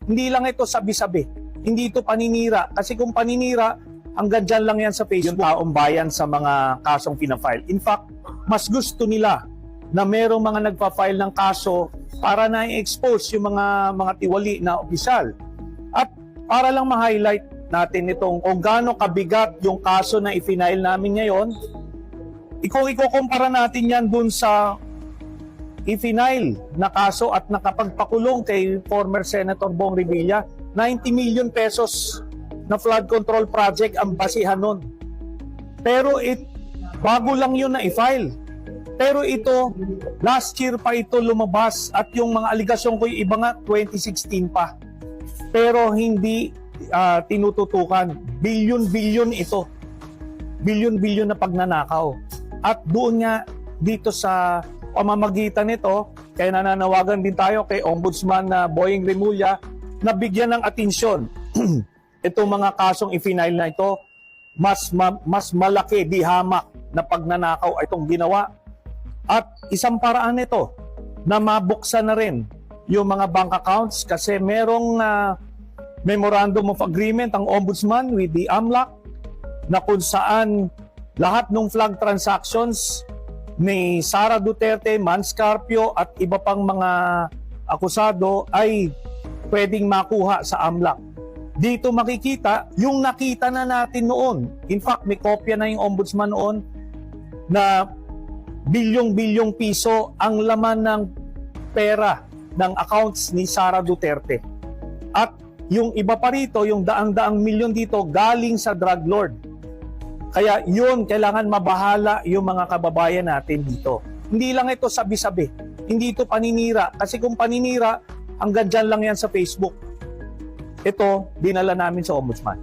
Hindi lang ito sabi-sabi. Hindi ito paninira. Kasi kung paninira, hanggang dyan lang yan sa Facebook. Yung taong bayan sa mga kasong pinafile. In fact, mas gusto nila na merong mga nagpa-file ng kaso para na i-expose yung mga tiwali na opisyal. At para lang ma-highlight natin itong kung gaano kabigat yung kaso na i-file namin ngayon, kung ikukumpara natin yan dun sa i-file na kaso at nakapagpakulong kay former Senator Bong Revilla, 90 million pesos na flood control project ang basihan nun. Pero bago lang yun na i-file. Pero ito, last year pa ito lumabas at yung mga aligasyon ko yung iba nga 2016 pa. Pero hindi tinututukan. Bilyon-bilyon ito. Bilyon-bilyon na pagnanakaw. At doon nga dito sa pamamagitan nito, kaya nananawagan din tayo kay Ombudsman Boying Remulla na bigyan ng atensyon itong mga kasong i-file na ito. Mas malaki, di hamak na pagnanakaw itong ginawa. At isang paraan nito na mabuksan na rin yung mga bank accounts kasi merong memorandum of agreement ang Ombudsman with the AMLAC na kung saan lahat ng flag transactions ni Sara Duterte, Mans Carpio at iba pang mga akusado ay pwedeng makuha sa AMLAC. Dito makikita yung nakita na natin noon. In fact, may kopya na yung Ombudsman noon na bilyong-bilyong piso ang laman ng pera ng accounts ni Sara Duterte. At yung iba pa rito, yung daang-daang milyon dito, galing sa drug lord. Kaya yun, kailangan mabahala yung mga kababayan natin dito. Hindi lang ito sabi-sabi. Hindi ito paninira. Kasi kung paninira, hanggang dyan lang yan sa Facebook. Ito, dinala namin sa Ombudsman.